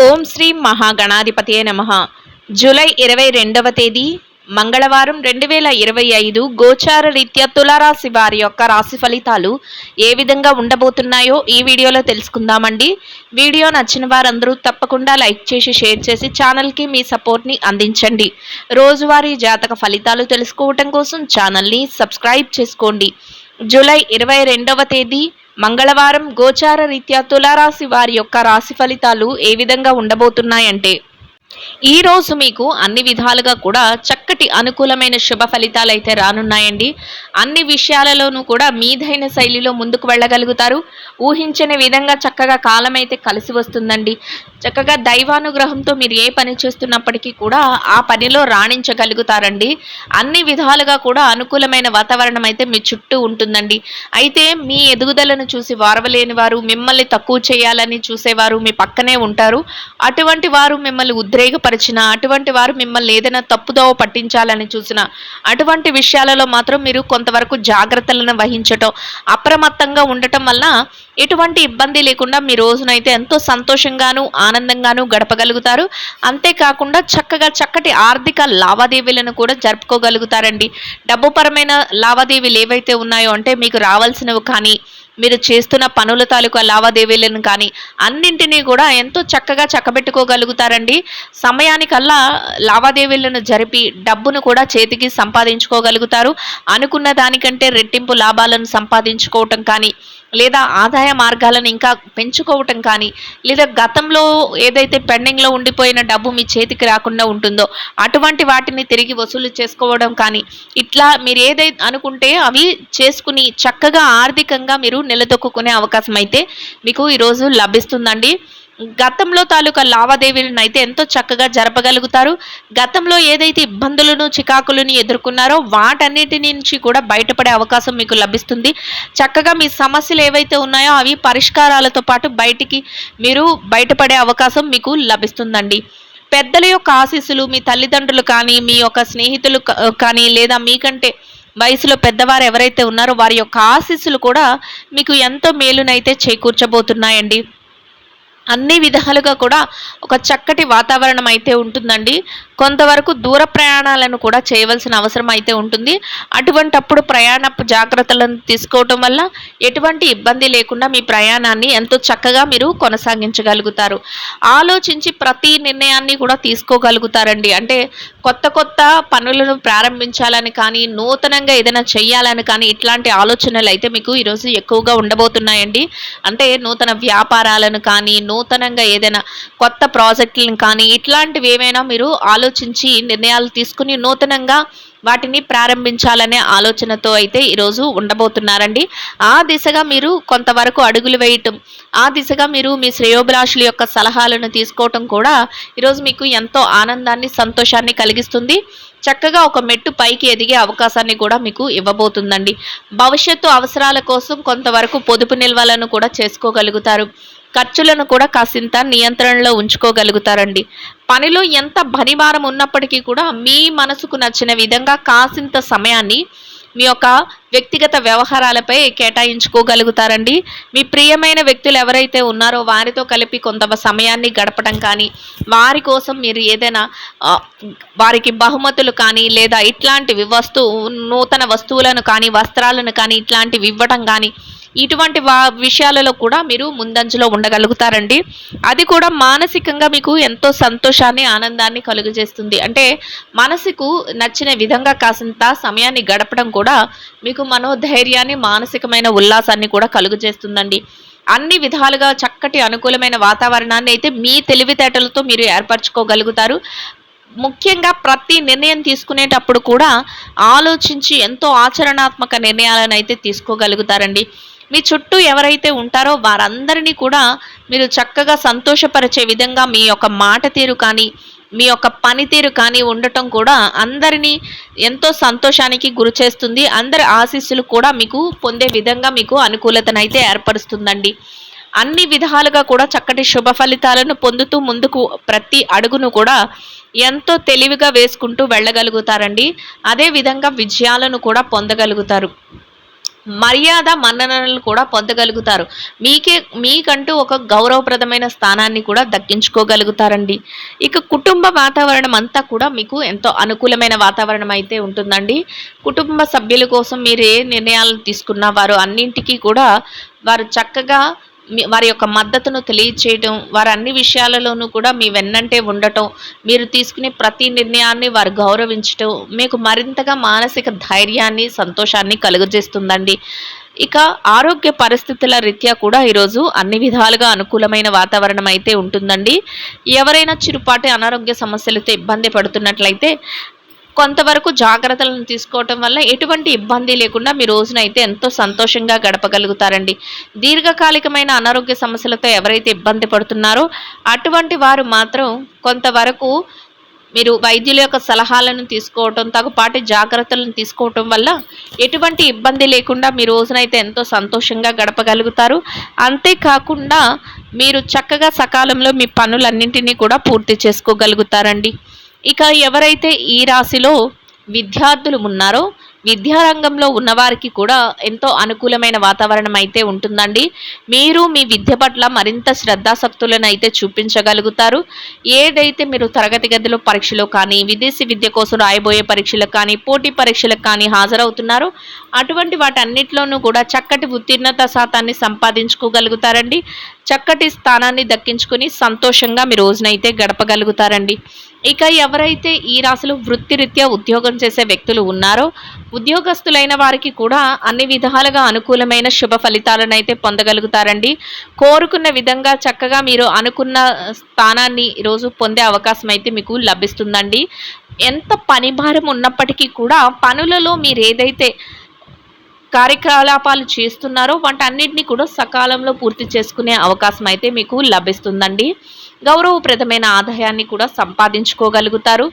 ఓం శ్రీ మహాగణాధిపతయే నమః. జూలై 22వ తేదీ మంగళవారం 2025 గోచార రీత్యా తులారాశి వారి యొక్క రాశి ఫలితాలు ఏ విధంగా ఉండబోతున్నాయో ఈ వీడియోలో తెలుసుకుందామండి. వీడియో నచ్చిన వారందరూ తప్పకుండా లైక్ చేసి షేర్ చేసి ఛానల్కి మీ సపోర్ట్ని అందించండి. రోజువారీ జాతక ఫలితాలు తెలుసుకోవటం కోసం ఛానల్ని సబ్స్క్రైబ్ చేసుకోండి. జూలై 22వ తేదీ మంగళవారం గోచార రీత్యా తులారాశి వారి యొక్క రాశి ఫలితాలు ఏ విధంగా ఉండబోతున్నాయంటే, ఈ రోజు మీకు అన్ని విధాలుగా కూడా చక్కటి అనుకూలమైన శుభ ఫలితాలు అయితే రానున్నాయండి. అన్ని విషయాలలోనూ కూడా మీదైన శైలిలో ముందుకు వెళ్ళగలుగుతారు. ఊహించని విధంగా చక్కగా కాలం అయితే కలిసి వస్తుందండి. చక్కగా దైవానుగ్రహంతో మీరు ఏ పని చేస్తున్నప్పటికీ కూడా ఆ పనిలో రాణించగలుగుతారండి. అన్ని విధాలుగా కూడా అనుకూలమైన వాతావరణం అయితే మీ చుట్టూ ఉంటుందండి. అయితే మీ ఎదుగుదలను చూసి వారవలేని వారు, మిమ్మల్ని తక్కువ చేయాలని చూసేవారు మీ పక్కనే ఉంటారు. అటువంటి వారు మిమ్మల్ని ఉద్రేకపరిచిన, అటువంటి వారు మిమ్మల్ని ఏదైనా తప్పుదోవ పట్టించాలని చూసిన అటువంటి విషయాలలో మాత్రం మీరు కొంతవరకు జాగ్రత్తలను వహించటం, అప్రమత్తంగా ఉండటం వల్ల ఎటువంటి ఇబ్బంది లేకుండా మీ రోజునైతే ఎంతో సంతోషంగాను ఆనందంగాను గడపగలుగుతారు. అంతేకాకుండా చక్కటి ఆర్థిక లావాదేవీలను కూడా జరుపుకోగలుగుతారండి. డబ్బుపరమైన లావాదేవీలు ఏవైతే ఉన్నాయో అంటే మీకు రావాల్సినవి కానీ, మీరు చేస్తున్న పనుల తాలూకా లావాదేవీలను కానీ అన్నింటినీ కూడా ఎంతో చక్కగా చక్కబెట్టుకోగలుగుతారండి. సమయానికల్లా లావాదేవీలను జరిపి డబ్బును కూడా చేతికి సంపాదించుకోగలుగుతారు. అనుకున్న దానికంటే రెట్టింపు లాభాలను సంపాదించుకోవటం కానీ, లేదా ఆదాయ మార్గాలను ఇంకా పెంచుకోవటం కానీ, లేదా గతంలో ఏదైతే పెండింగ్లో ఉండిపోయిన డబ్బు మీ చేతికి రాకుండా ఉంటుందో అటువంటి వాటిని తిరిగి వసూలు చేసుకోవడం కానీ, ఇట్లా మీరు ఏదైతే అనుకుంటే అవి చేసుకుని చక్కగా ఆర్థికంగా మీరు నిలదొక్కునే అవకాశం అయితే మీకు ఈరోజు లభిస్తుందండి. గతంలో తాలూకా లావాదేవీలను అయితే ఎంతో చక్కగా జరపగలుగుతారు. గతంలో ఏదైతే ఇబ్బందులను చికాకులను ఎదుర్కొన్నారో వాటన్నిటి నుంచి కూడా బయటపడే అవకాశం మీకు లభిస్తుంది. చక్కగా మీ సమస్యలు ఏవైతే ఉన్నాయో అవి పరిష్కారాలతో పాటు మీరు బయటపడే అవకాశం మీకు లభిస్తుందండి. పెద్దల యొక్క ఆశీస్సులు, మీ తల్లిదండ్రులు కానీ, మీ యొక్క స్నేహితులు కానీ, లేదా మీకంటే వయసులో పెద్దవారు ఎవరైతే ఉన్నారో వారి యొక్క ఆశీస్సులు కూడా మీకు ఎంతో మేలునైతే చేకూర్చబోతున్నాయండి. అన్ని విధాలుగా కూడా ఒక చక్కటి వాతావరణం అయితే ఉంటుందండి. కొంతవరకు దూర ప్రయాణాలను కూడా చేయవలసిన అవసరం అయితే ఉంటుంది. అటువంటప్పుడు ప్రయాణపు జాగ్రత్తలను తీసుకోవటం వల్ల ఎటువంటి ఇబ్బంది లేకుండా మీ ప్రయాణాన్ని ఎంతో చక్కగా మీరు కొనసాగించగలుగుతారు. ఆలోచించి ప్రతి నిర్ణయాన్ని కూడా తీసుకోగలుగుతారండి. అంటే కొత్త పనులను ప్రారంభించాలని కానీ, నూతనంగా ఏదైనా చెయ్యాలని కానీ ఇట్లాంటి ఆలోచనలు అయితే మీకు ఈరోజు ఎక్కువగా ఉండబోతున్నాయండి. అంటే నూతన వ్యాపారాలను కానీ, నూతనంగా ఏదైనా కొత్త ప్రాజెక్టులను కానీ ఇట్లాంటివి ఏమైనా మీరు ఆలోచించి నిర్ణయాలు తీసుకుని నూతనంగా వాటిని ప్రారంభించాలనే ఆలోచనతో అయితే ఈరోజు ఉండబోతున్నారండి. ఆ దిశగా మీరు కొంతవరకు అడుగులు వేయటం, ఆ దిశగా మీరు మీ శ్రేయోభిలాషుల యొక్క సలహాలను తీసుకోవటం కూడా ఈరోజు మీకు ఎంతో ఆనందాన్ని, సంతోషాన్ని కలిగిస్తుంది. చక్కగా ఒక మెట్టు పైకి ఎదిగే అవకాశాన్ని కూడా మీకు ఇవ్వబోతుందండి. భవిష్యత్తు అవసరాల కోసం కొంతవరకు పొదుపు నిల్వలను కూడా చేసుకోగలుగుతారు. ఖర్చులను కూడా కాసింత నియంత్రణలో ఉంచుకోగలుగుతారండి. పనిలో ఎంత పనిభారం ఉన్నప్పటికీ కూడా మీ మనసుకు నచ్చిన విధంగా కాసింత సమయాన్ని మీ యొక్క వ్యక్తిగత వ్యవహారాలపై కేటాయించుకోగలుగుతారండి. మీ ప్రియమైన వ్యక్తులు ఎవరైతే ఉన్నారో వారితో కలిపి కొంత సమయాన్ని గడపడం కానీ, వారి కోసం మీరు ఏదైనా వారికి బహుమతులు కానీ, లేదా ఇట్లాంటివి నూతన వస్తువులను కానీ, వస్త్రాలను కానీ ఇట్లాంటివి ఇవ్వడం కానీ, ఇటువంటి విషయాలలో కూడా మీరు ముందంజలో ఉండగలుగుతారండి. అది కూడా మానసికంగా మీకు ఎంతో సంతోషాన్ని, ఆనందాన్ని కలుగజేస్తుంది. అంటే మనసుకు నచ్చిన విధంగా కాసింత సమయాన్ని గడపడం కూడా మీకు మనోధైర్యాన్ని, మానసికమైన ఉల్లాసాన్ని కూడా కలుగజేస్తుందండి. అన్ని విధాలుగా చక్కటి అనుకూలమైన వాతావరణాన్ని అయితే మీ తెలివితేటలతో మీరు ఏర్పరచుకోగలుగుతారు. ముఖ్యంగా ప్రతి నిర్ణయం తీసుకునేటప్పుడు కూడా ఆలోచించి ఎంతో ఆచరణాత్మక నిర్ణయాలను అయితే తీసుకోగలుగుతారండి. మీ చుట్టూ ఎవరైతే ఉంటారో వారందరినీ కూడా మీరు చక్కగా సంతోషపరిచే విధంగా మీ యొక్క మాట తీరు కానీ, మీ యొక్క పనితీరు కానీ ఉండటం కూడా అందరినీ ఎంతో సంతోషానికి గురి చేస్తుంది. అందరి ఆశీస్సులు కూడా మీకు పొందే విధంగా మీకు అనుకూలతనైతే ఏర్పరుస్తుందండి. అన్ని విధాలుగా కూడా చక్కటి శుభ ఫలితాలను పొందుతూ ముందుకు ప్రతి అడుగును కూడా ఎంతో తెలివిగా వేసుకుంటూ వెళ్ళగలుగుతారండి. అదే విధంగా విజయాలను కూడా పొందగలుగుతారు. మర్యాద మన్ననలు కూడా పొందగలుగుతారు. మీకంటూ ఒక గౌరవప్రదమైన స్థానాన్ని కూడా దక్కించుకోగలుగుతారండి. ఇక కుటుంబ వాతావరణం అంతా కూడా మీకు ఎంతో అనుకూలమైన వాతావరణం అయితే ఉంటుందండి. కుటుంబ సభ్యుల కోసం మీరు ఏ నిర్ణయాలు తీసుకున్నా వారు అన్నింటికీ కూడా వారు చక్కగా వారి యొక్క మద్దతును తెలియచేయటం, వారు అన్ని విషయాలలోనూ కూడా మీ వెన్నంటే ఉండటం, మీరు తీసుకునే ప్రతి నిర్ణయాన్ని వారు గౌరవించటం మీకు మరింతగా మానసిక ధైర్యాన్ని, సంతోషాన్ని కలుగజేస్తుందండి. ఇక ఆరోగ్య పరిస్థితుల రీత్యా కూడా ఈరోజు అన్ని విధాలుగా అనుకూలమైన వాతావరణం అయితే ఉంటుందండి. ఎవరైనా చిరుపాటి అనారోగ్య సమస్యలతో ఇబ్బంది పడుతున్నట్లయితే కొంతవరకు జాగ్రత్తలను తీసుకోవటం వల్ల ఎటువంటి ఇబ్బంది లేకుండా మీ రోజునైతే ఎంతో సంతోషంగా గడపగలుగుతారండి. దీర్ఘకాలికమైన అనారోగ్య సమస్యలతో ఎవరైతే ఇబ్బంది పడుతున్నారో అటువంటి వారు మాత్రం కొంతవరకు మీరు వైద్యుల యొక్క సలహాలను తీసుకోవటం, తగుపాటి జాగ్రత్తలను తీసుకోవటం వల్ల ఎటువంటి ఇబ్బంది లేకుండా మీ రోజునైతే ఎంతో సంతోషంగా గడపగలుగుతారు. అంతేకాకుండా మీరు చక్కగా సకాలంలో మీ పనులన్నింటినీ కూడా పూర్తి చేసుకోగలుగుతారండి. ఇక ఎవరైతే ఈ రాశిలో విద్యార్థులు ఉన్నారో విద్యారంగంలో ఉన్నవారికి కూడా ఎంతో అనుకూలమైన వాతావరణం అయితే ఉంటుందండి. మీరు మీ విద్య పట్ల మరింత శ్రద్ధాసక్తులను అయితే చూపించగలుగుతారు. ఏదైతే మీరు తరగతి గదిలో పరీక్షలు కానీ, విదేశీ విద్య కోసం రాయబోయే పరీక్షలకు కానీ, పోటీ పరీక్షలకు కానీ హాజరవుతున్నారో అటువంటి వాటన్నిటిలోనూ కూడా చక్కటి ఉత్తీర్ణత శాతాన్ని సంపాదించుకోగలుగుతారండి. చక్కటి స్థానాన్ని దక్కించుకుని సంతోషంగా మీ రోజునైతే గడపగలుగుతారండి. ఇక ఎవరైతే ఈ రాశిలో వృత్తిరీత్యా ఉద్యోగం చేసే వ్యక్తులు ఉన్నారో ఉద్యోగస్తులైన వారికి కూడా అన్ని విధాలుగా అనుకూలమైన శుభ ఫలితాలను అయితే పొందగలుగుతారండి. కోరుకున్న విధంగా చక్కగా మీరు అనుకున్న స్థానాన్ని ఈరోజు పొందే అవకాశం అయితే మీకు లభిస్తుందండి. ఎంత పని భారం ఉన్నప్పటికీ కూడా పనులలో మీరు ఏదైతే కార్యకలాపాలు చేస్తున్నారో వాటన్నిటిని కూడా సకాలంలో పూర్తి చేసుకునే అవకాశం అయితే మీకు లభిస్తుందండి. గౌరవప్రదమైన ఆదాయాన్ని కూడా సంపాదించుకోగలుగుతారు.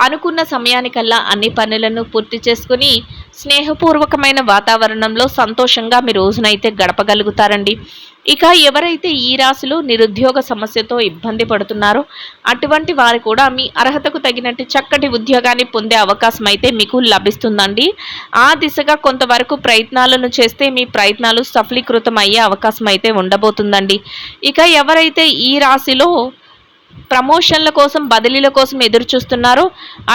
అనుకున్న సమయానికల్లా అన్ని పనులను పూర్తి చేసుకుని స్నేహపూర్వకమైన వాతావరణంలో సంతోషంగా మీ రోజునైతే గడపగలుగుతారండి. ఇక ఎవరైతే ఈ రాశిలో నిరుద్యోగ సమస్యతో ఇబ్బంది పడుతున్నారో అటువంటి వారు కూడా మీ అర్హతకు తగినట్టు చక్కటి ఉద్యోగాన్ని పొందే అవకాశం అయితే మీకు లభిస్తుందండి. ఆ దిశగా కొంతవరకు ప్రయత్నాలను చేస్తే మీ ప్రయత్నాలు సఫలీకృతం అయ్యే అవకాశం అయితే ఉండబోతుందండి. ఇక ఎవరైతే ఈ రాశిలో ప్రమోషన్ల కోసం, బదిలీల కోసం ఎదురు చూస్తున్నారో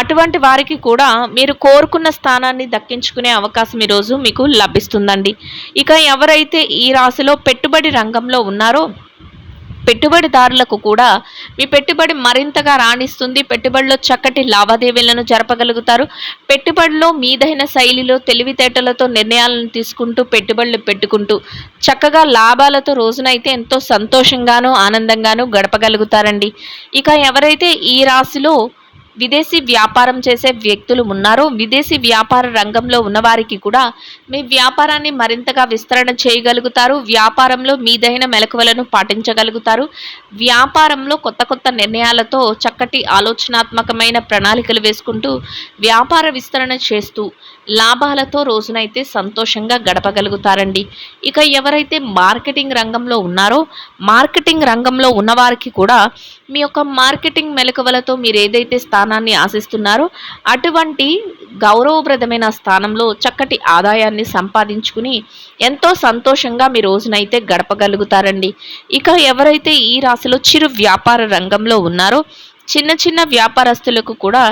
అటువంటి వారికి కూడా మీరు కోరుకున్న స్థానాన్ని దక్కించుకునే అవకాశం ఈరోజు మీకు లభిస్తుందండి. ఇక ఎవరైతే ఈ రాశిలో పెట్టుబడి రంగంలో ఉన్నారో పెట్టుబడిదారులకు కూడా మీ పెట్టుబడి మరింతగా రాణిస్తుంది. పెట్టుబడిలో చక్కటి లావాదేవీలను జరపగలుగుతారు. పెట్టుబడిలో మీదైన శైలిలో తెలివితేటలతో నిర్ణయాలను తీసుకుంటూ పెట్టుబడులు పెట్టుకుంటూ చక్కగా లాభాలతో రోజునైతే ఎంతో సంతోషంగానూ ఆనందంగానూ గడపగలుగుతారండి. ఇక ఎవరైతే ఈ రాశిలో విదేశీ వ్యాపారం చేసే వ్యక్తులు ఉన్నారో విదేశీ వ్యాపార రంగంలో ఉన్నవారికి కూడా మీ వ్యాపారాన్ని మరింతగా విస్తరణ చేయగలుగుతారు. వ్యాపారంలో మీదైన మెలకువలను పాటించగలుగుతారు. వ్యాపారంలో కొత్త కొత్త నిర్ణయాలతో చక్కటి ఆలోచనాత్మకమైన ప్రణాళికలు వేసుకుంటూ వ్యాపార విస్తరణ చేస్తూ లాభాలతో రోజునైతే సంతోషంగా గడపగలుగుతారండి. ఇక ఎవరైతే మార్కెటింగ్ రంగంలో ఉన్నారో మార్కెటింగ్ రంగంలో ఉన్నవారికి కూడా మీ యొక్క మార్కెటింగ్ మెలకువలతో మీరు ఏదైతే స్థానాన్ని ఆశిస్తున్నారో అటువంటి గౌరవప్రదమైన స్థానంలో చక్కటి ఆదాయాన్ని సంపాదించుకుని ఎంతో సంతోషంగా మీ రోజునైతే గడపగలుగుతారండి. ఇక ఎవరైతే ఈ రాశిలో చిరు వ్యాపార రంగంలో ఉన్నారో చిన్న చిన్న వ్యాపారస్తులకు కూడా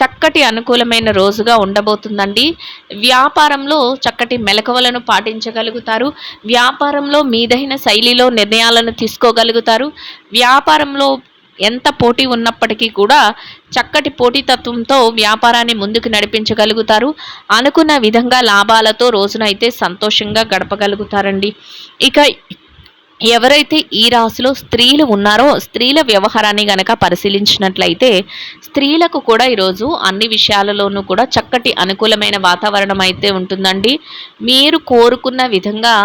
చక్కటి అనుకూలమైన రోజుగా ఉండబోతుందండి. వ్యాపారంలో చక్కటి మెలకువలను పాటించగలుగుతారు. వ్యాపారంలో మీదైన శైలిలో నిర్ణయాలను తీసుకోగలుగుతారు. వ్యాపారంలో ఎంత పోటీ ఉన్నప్పటికీ కూడా చక్కటి పోటీతత్వంతో వ్యాపారాన్ని ముందుకు నడిపించగలుగుతారు. అనుకున్న విధంగా లాభాలతో రోజునైతే సంతోషంగా గడపగలుగుతారండి. ఇక ఎవరైతే ఈ రాశిలో స్త్రీలు ఉన్నారో స్త్రీల వ్యవహారాన్ని గనక పరిశీలించినట్లయితే స్త్రీలకు కూడా ఈరోజు అన్ని విషయాలలోనూ కూడా చక్కటి అనుకూలమైన వాతావరణం అయితే ఉంటుందండి. మీరు కోరుకున్న విధంగా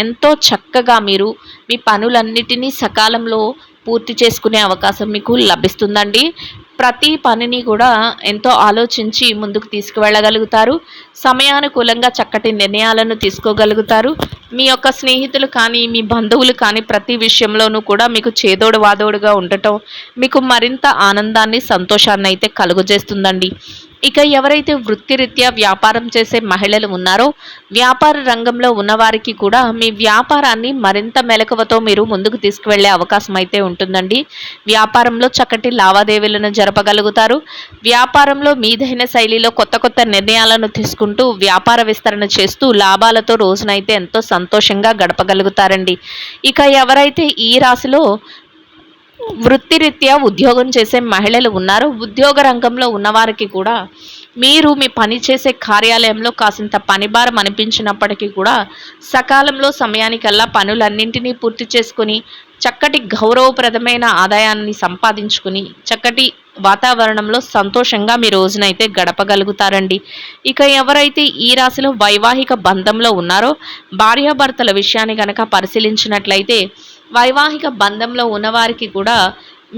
ఎంతో చక్కగా మీరు మీ పనులన్నిటినీ సకాలంలో పూర్తి చేసుకునే అవకాశం మీకు లభిస్తుందండి. ప్రతి పనిని కూడా ఎంతో ఆలోచించి ముందుకు తీసుకువెళ్ళగలుగుతారు. సమయానుకూలంగా చక్కటి నిర్ణయాలను తీసుకోగలుగుతారు. మీ యొక్క స్నేహితులు కానీ, మీ బంధువులు కానీ ప్రతి విషయంలోనూ కూడా మీకు చేదోడు వాదోడుగా ఉండటం మీకు మరింత ఆనందాన్ని, సంతోషాన్నయితే కలుగజేస్తుందండి. ఇక ఎవరైతే వృత్తిరీత్యా వ్యాపారం చేసే మహిళలు ఉన్నారో, వ్యాపార రంగంలో ఉన్నవారికి కూడా మీ వ్యాపారాన్ని మరింత మెలకువతో మీరు ముందుకు తీసుకువెళ్ళే అవకాశం అయితే ఉంటుందండి. వ్యాపారంలో చక్కటి లావాదేవీలను జరపగలుగుతారు. వ్యాపారంలో మీదైన శైలిలో కొత్త కొత్త నిర్ణయాలను తీసుకుంటూ వ్యాపార విస్తరణ చేస్తూ లాభాలతో రోజునైతే ఎంతో సంతోషంగా గడపగలుగుతారండి. ఇక ఎవరైతే ఈ రాశిలో వృత్తిరీత్యా ఉద్యోగం చేసే మహిళలు ఉన్నారో, ఉద్యోగ రంగంలో ఉన్నవారికి కూడా మీరు మీ పని చేసే కార్యాలయంలో కాసింత పనిభారం అనిపించినప్పటికీ కూడా సకాలంలో సమయానికల్లా పనులన్నింటినీ పూర్తి చేసుకుని చక్కటి గౌరవప్రదమైన ఆదాయాన్ని సంపాదించుకుని చక్కటి వాతావరణంలో సంతోషంగా మీ రోజునైతే గడపగలుగుతారండి. ఇక ఎవరైతే ఈ రాశిలో వైవాహిక బంధంలో ఉన్నారో, భార్యాభర్తల విషయాన్ని గనక పరిశీలించినట్లయితే వైవాహిక బంధంలో ఉన్నవారికి కూడా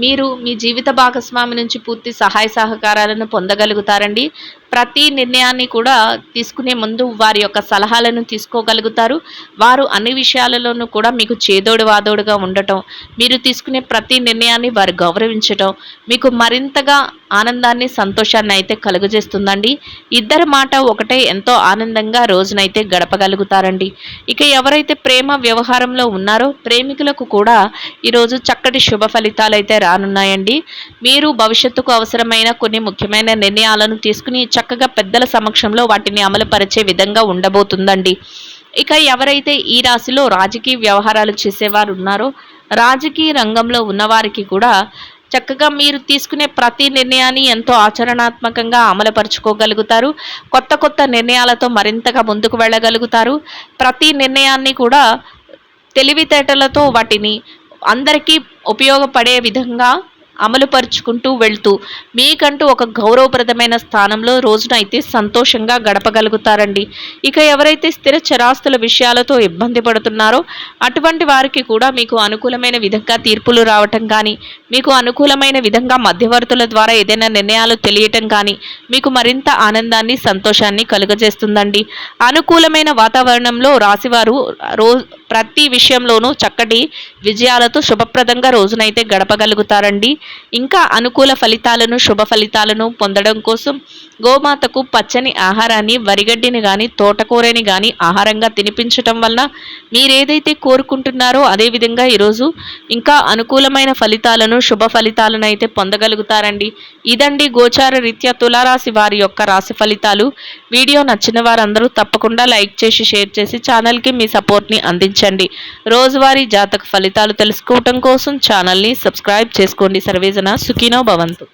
మీరు మీ జీవిత భాగస్వామి నుంచి పూర్తి సహాయ సహకారాలను పొందగలుగుతారండి. ప్రతి నిర్ణయాన్ని కూడా తీసుకునే ముందు వారి యొక్క సలహాలను తీసుకోగలుగుతారు. వారు అన్ని విషయాలలోనూ కూడా మీకు చేదోడు వాదోడుగా ఉండటం, మీరు తీసుకునే ప్రతి నిర్ణయాన్ని వారు గౌరవించటం మీకు మరింతగా ఆనందాన్ని, సంతోషాన్ని అయితే కలుగజేస్తుందండి. ఇద్దరి మాట ఒకటే ఎంతో ఆనందంగా రోజునైతే గడపగలుగుతారండి. ఇక ఎవరైతే ప్రేమ వ్యవహారంలో ఉన్నారో ప్రేమికులకు కూడా ఈరోజు చక్కటి శుభ ఫలితాలు అయితే రానున్నాయండి. మీరు భవిష్యత్తుకు అవసరమైన కొన్ని ముఖ్యమైన నిర్ణయాలను తీసుకుని చక్కగా పెద్దల సమక్షంలో వాటిని అమలుపరిచే విధంగా ఉండబోతుందండి. ఇక ఎవరైతే ఈ రాశిలో రాజకీయ వ్యవహారాలు చేసేవారు ఉన్నారో, రాజకీయ రంగంలో ఉన్నవారికి కూడా చక్కగా మీరు తీసుకునే ప్రతి నిర్ణయాన్ని ఎంతో ఆచరణాత్మకంగా అమలుపరుచుకోగలుగుతారు. కొత్త కొత్త నిర్ణయాలతో మరింతగా ముందుకు వెళ్ళగలుగుతారు. ప్రతి నిర్ణయాన్ని కూడా తెలివితేటలతో వాటిని అందరికీ ఉపయోగపడే విధంగా అమలుపరుచుకుంటూ వెళ్తూ మీకంటూ ఒక గౌరవప్రదమైన స్థానంలో రోజునైతే సంతోషంగా గడపగలుగుతారండి. ఇక ఎవరైతే స్థిర చరాస్తుల విషయాలతో ఇబ్బంది పడుతున్నారో అటువంటి వారికి కూడా మీకు అనుకూలమైన విధంగా తీర్పులు రావటం కానీ, మీకు అనుకూలమైన విధంగా మధ్యవర్తుల ద్వారా ఏదైనా నిర్ణయాలు తెలియటం కానీ మీకు మరింత ఆనందాన్ని, సంతోషాన్ని కలుగజేస్తుందండి. అనుకూలమైన వాతావరణంలో రాశివారు ప్రతి విషయంలోనూ చక్కటి విజయాలతో శుభప్రదంగా రోజునైతే గడపగలుగుతారండి. ఇంకా అనుకూల ఫలితాలను, శుభ ఫలితాలను పొందడం కోసం గోమాతకు పచ్చని ఆహారాన్ని, వరిగడ్డిని కానీ, తోటకూరని కానీ ఆహారంగా తినిపించటం వలన మీరేదైతే కోరుకుంటున్నారో అదేవిధంగా ఈరోజు ఇంకా అనుకూలమైన ఫలితాలను, శుభ ఫలితాలను అయితే పొందగలుగుతారండి. ఇదండి గోచార రీత్యా తులారాశి వారి యొక్క రాశి ఫలితాలు. వీడియో నచ్చిన వారందరూ తప్పకుండా లైక్ చేసి, షేర్ చేసి ఛానల్కి మీ సపోర్ట్ని అందించండి. రోజువారీ జాతక ఫలితాలు తెలుసుకోవటం కోసం ఛానల్ని సబ్స్క్రైబ్ చేసుకోండి. సర్వేజన సుఖినో భవంతు.